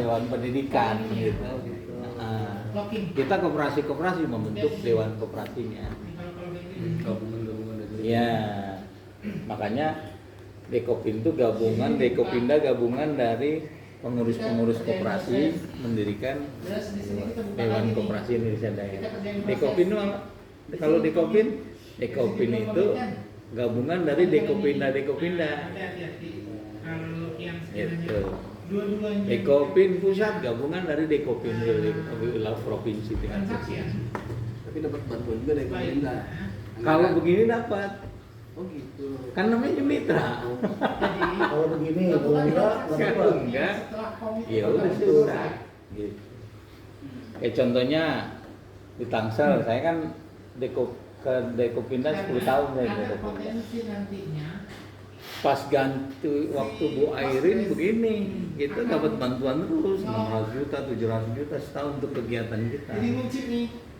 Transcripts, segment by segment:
dewan pendidikan gitu. Kita koperasi membentuk dewan koperasinya. Ya, makanya Dekopin itu Dekopinda gabungan dari pengurus-pengurus koperasi mendirikan Dewan Koperasi Indonesia Daerah. Dekopin kalau Dekopin itu gabungan dari Dekopinda. Gitu. Dekopin pusat gabungan dari Dekopin wilayah provinsi tingkat provinsi. Tapi dapat bantuan juga dari pemerintah. Kalau begini dapat. Oh gitu. Kan namanya mitra. Kalau begini, kalau enggak, Ya udah sudah. Gitu. Kayak contohnya di Tangsel, saya kan ke Dekopinda 10 tahun saya di Dekopinda. Pas ganti waktu Bu Airin begini, kita dapat bantuan terus 600 juta, 700 juta setahun untuk kegiatan kita.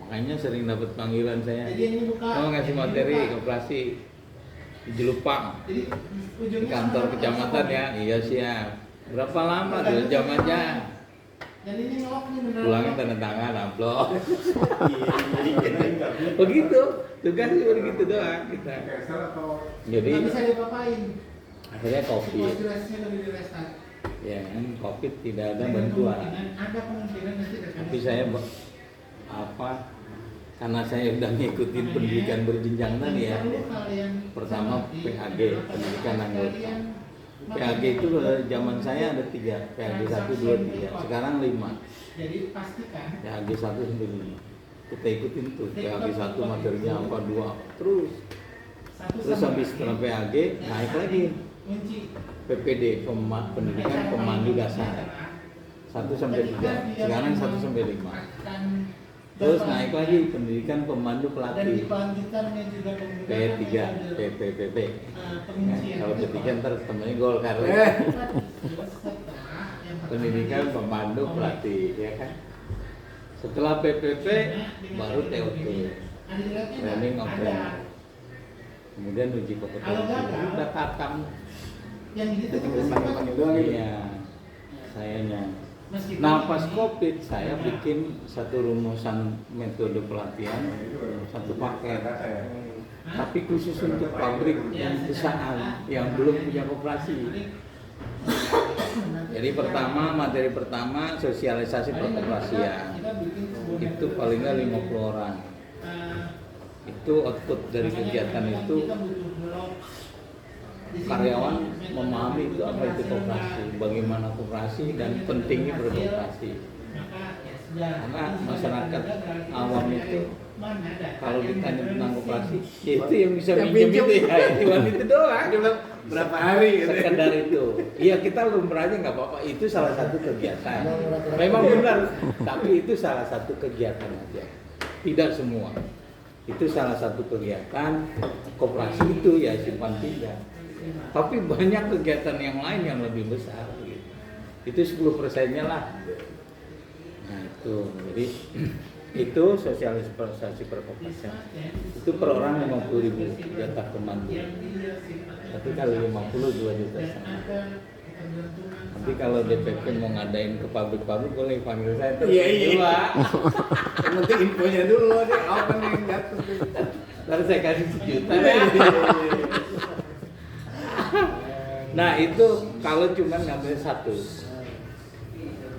Makanya sering dapat panggilan saya. Mau ngasih materi koperasi di Jelupang, di kantor kecamatan ya. Iya siap. Berapa lama? 2 jam aja. Pulangin tanda tangan, amplop. Begitu, tugasnya begitu doang kita. Jadi akhirnya COVID. Ya kan, COVID tidak ada bantuan. Tapi saya karena saya udah ngikutin pendidikan berjenjang tadi ya. Pertama PAG, pendidikan anggota. PAG itu zaman saya ada 3, PAG 1, 2, 3. Sekarang 5. PAG 1 sampai 5. Kita ikutin tuh, PAG 1 materinya apa, 2 terus habis setelah PAG naik lagi PPD, pendidikan pemandu dasar 1 sampai 3. Sekarang 1 sampai 5. Terus naik lagi pendidikan pemandu pelatih P3, PP. Kalau P3 ntar temennya Golkar. Pendidikan pemandu pelatih, ya kan. Setelah PPP baru TOT, training of trainer. Kemudian uji kompetensi. Udah katam. Iya, sayanya. Nah pas COVID saya bikin satu rumusan metode pelatihan, satu paket, tapi khusus untuk pabrik dan perusahaan yang belum punya koperasi. Jadi materi pertama sosialisasi perkoperasian, itu paling nggak 50 orang. Itu output dari kegiatan itu karyawan memahami itu apa itu koperasi, bagaimana koperasi dan pentingnya berkoperasi. Karena masyarakat awam itu kalau ditanya tentang koperasi, ya itu yang bisa pinjam itu ya, cuma itu doang. Berapa hari? Sekedar itu. Iya kita belum pernah nggak apa-apa. Itu salah satu kegiatan. Memang benar, tapi itu salah satu kegiatan aja. Tidak semua. Itu salah satu kegiatan koperasi itu ya simpan pinjam. Tapi banyak kegiatan yang lain yang lebih besar gitu. Itu 10%-nya lah. Nah itu, jadi itu sosialisasi perkoperasian. Itu per orang 50.000 jatah pemandu. Tapi kalau 50 2 juta setengah. Nanti kalau DPP mau ngadain ke pabrik-pabrik boleh panggil saya terus. Iya. Yang penting infonya dulu nih, apa nih yang jatuh. Lalu saya kasih 1 juta. Nah itu kalau cuma ngambil 1.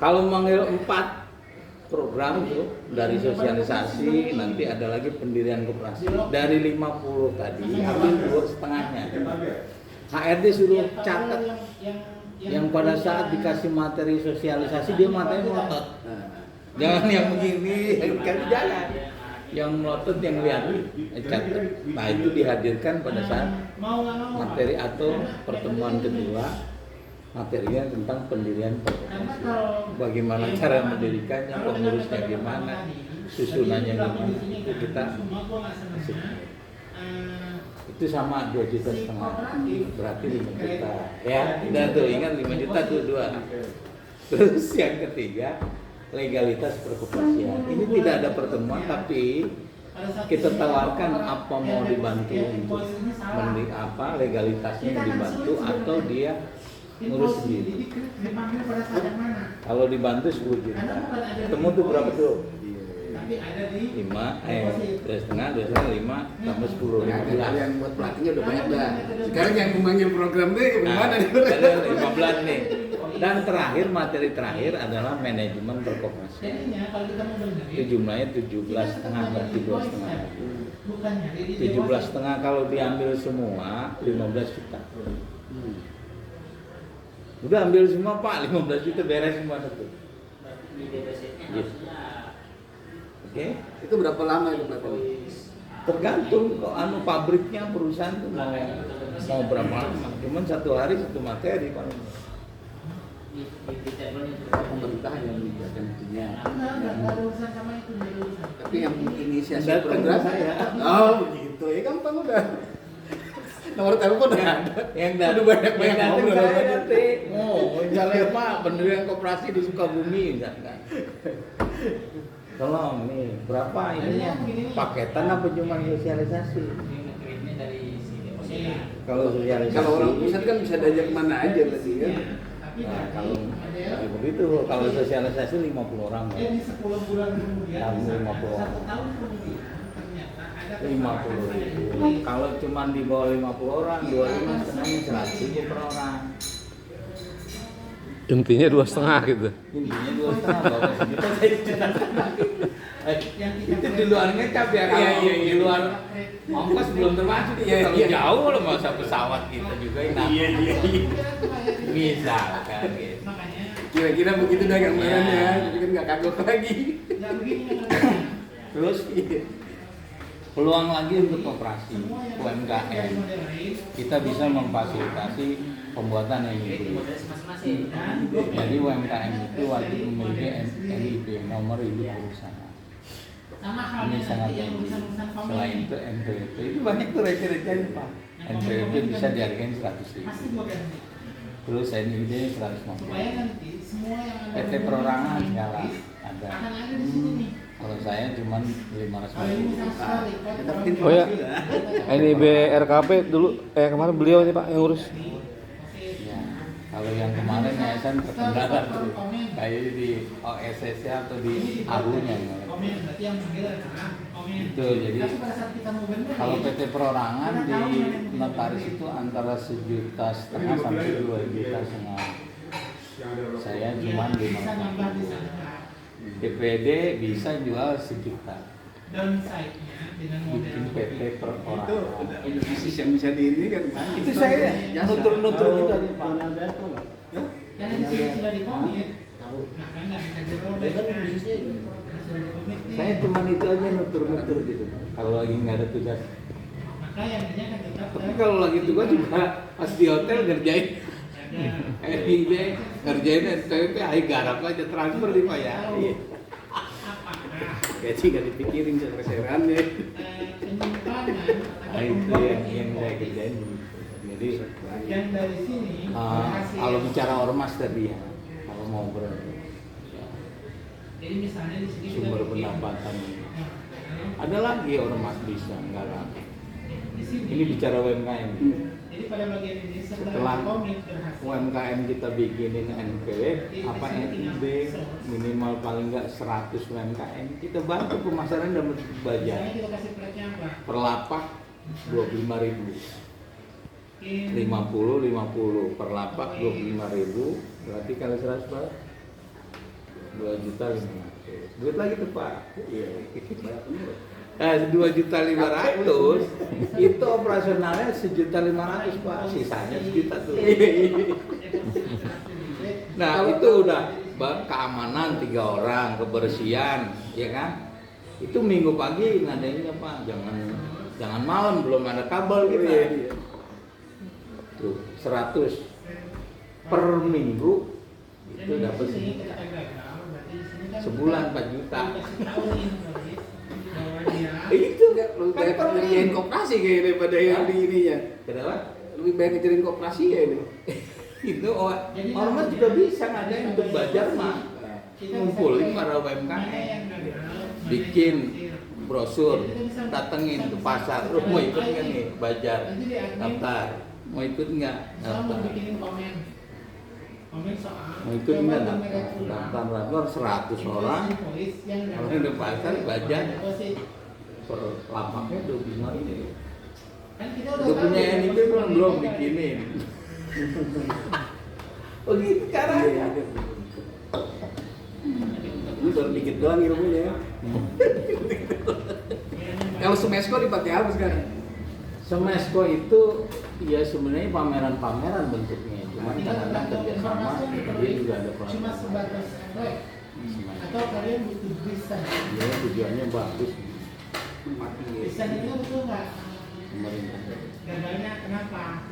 Kalau manggil 4 program itu dari sosialisasi, nanti ada lagi pendirian koperasi. Dari 50 tadi ambil 2,5-nya. HRD suruh catat yang pada saat dikasih materi sosialisasi dia materi melotot. Jangan yang begini, jangan. Yang melotot yang lihat catat. Nah itu dihadirkan pada saat materi atau pertemuan kedua. Materinya tentang pendirian perkoperasi. Bagaimana cara mendirikannya, pengurusnya gimana, susunannya gimana, itu kita kasih. Itu sama 2,5 juta, berarti 5 juta. Ya, udah tuh ingat 5 juta tuh 2. Terus yang ketiga, legalitas perkoperasian. Ini tidak ada pertemuan, tapi kita tawarkan apa mau dibantu untuk legalitasnya dibantu atau dia ngurus sendiri. Kalau dibantu 10 juta. Ketemu tuh berapa tuh? 5, 2,5, 5, tambah 10, Ya, 15. yang buat pelatihnya udah banyak dah. Sekarang yang memanggil program deh Nah, gimana nih? ada 15 nih. Dan terakhir, materi terakhir adalah manajemen berkoperasi. Itu jumlahnya 17,5, berarti 2,5. 17,5 kalau diambil semua 15 juta. Udah ambil semua Pak, 15 juta beres semua satu. Gitu. Oke? Itu berapa lama itu pelatih? Tergantung kok pabriknya perusahaan tuh mau berapa lama. Cuman satu hari satu materi paling. Pemerintah yang menjaga intinya. Tapi yang inisiasi Datang program saya. Oh begitu ya gampang udah. Nomor telepon udah ada. Yang Udah banyak datang ngobrol saya sama dia. nanti. Misalnya Pak, pendirian koperasi di Sukabumi misalkan. Tolong nih, berapa ininya? Paketan apa cuma sosialisasi? Kalau sosialisasi. Kalau orang pusat kan bisa diajak kemana aja berarti ya. Nah, kalau begitu, kalau sosialisasi 50 orang. Jadi 10 bulan kemudian, Kamu 50 orang. 1 tahun kemudian, ternyata ada 50.000. Kalau cuma di bawah 50 orang, 25 setengahnya 100.000 per orang. Intinya 2,5 gitu. Intinya 2,5 bapak sejuta saya juta. Itu di luar ngecap ya, kalau Iya. di luar ongkos belum termasuk. Iya, Kalau iya. jauh loh masa pesawat kita juga enak. Iya. Misalkan gitu. makanya Kira-kira begitu dah gambarannya, Ya. tapi kan nggak kagok lagi. nggak begini kan. Terus peluang lagi untuk koperasi Semua yang UMKM. dari model lain, Kita bisa memfasilitasi pembuatan NIB. Jadi UMKM itu wajib memiliki NIB, nomor induk perusahaan. sama halnya Ini sangat nanti yang penting. urusan-urusan Selain komen itu NPWP itu banyak tuh receh-recehnya Pak. NPWP bisa dihargain 100.000. pasti gua ganti Terus NIB 150. supaya nanti semua yang ada PT Perorangan sekarang akan ada. ada di sini nih. Kalau saya cuma Kalau ini 550. sekali, Oh ya, ini BRKP dulu, kemarin beliau nih Pak yang ngurus. Ya, kalau yang kemarin yayasan terkendala tuh kayak di OSS atau di ARU-nya. komen berarti yang manggil adalah komen. Itu jadi Tapi pada saat kita mau bener kalau PT Perorangan di notaris itu antara 1,5 juta sampai 2,5 juta. Saya cuma bisa nambah di 550. sana. DPD bisa jual 1 juta. Downside-nya dengan Bikin model PT Itu Perorangan. udah bisnis yang bisa di ini kan. Itu saya nutur-nutur gitu aja Pak. yang di sini sudah dikomit. Nah kan nggak bisa dirobek kan. Sudah dikomit nih. Saya cuma itu aja nutur-nutur gitu. Kalau lagi nggak ada tugas. Maka yang ini akan tetap Tapi kalau lagi tugas juga pas di hotel ngerjain. NIB ngerjain NPWP, ayo garap aja transfer di Pak ya. apakah Gaji nggak dipikirin seserannya. penyimpanan Nah, itu yang saya kerjain. Jadi yang dari sini berhasil. kalau bicara ormas tadi ya, kalau mau Jadi misalnya di sini sumber kita bikin, pendapatan nah, ada lagi ormas bisa enggak lah. di sini. Ini bicara UMKM. Jadi pada bagian ini Setelah setelah komit berhasil. UMKM kita bikinin NPWP apa NIB minimal paling enggak 100 UMKM, kita bantu pemasaran dan Misalnya bajar. kita kasih platnya apa? Per lapak 25.000. 50 per lapak 25.000, berarti kali 100 berapa? 2.500.000. Duit lagi tuh Pak. Iya. 2.500.000 itu operasionalnya 1.500.000 Pak, sisanya 1 juta tuh. Nah itu udah keamanan 3 orang, kebersihan, ya kan? Itu minggu pagi ngadainnya Pak, jangan malam belum ada kabel gitu. Tuh 100 per minggu itu dapat 1 juta. Sebulan 4 juta. Itu nggak lebih banyak ngerjain koperasi kayak daripada yang di ininya. Kenapa? Lebih banyak ngerjain koperasi ya ini. Itu ormas juga bisa ngadain untuk bajar mah. Ngumpulin para UMKM, bikin brosur, datengin ke pasar, lu mau ikut nggak nih bajar, daftar, mau ikut nggak Kalau mau daftar. bikinin komen, Nah itu ingat daftar daftar 100 orang, orang di pasar baca per lapaknya 25.000. Udah punya yang itu kan belum bikinin. Oh gitu caranya. Ini baru dikit doang ilmunya ya. Kalau Semesko dipakai apa sekarang? Semesko itu ya sebenarnya pameran-pameran bentuknya, cuma kadang-kadang kerjasama dia juga ada cuma program. sebatas proyek atau kalian butuh desain? Ya tujuannya bagus Desain itu betul nggak? pemerintah. Gagalnya kenapa?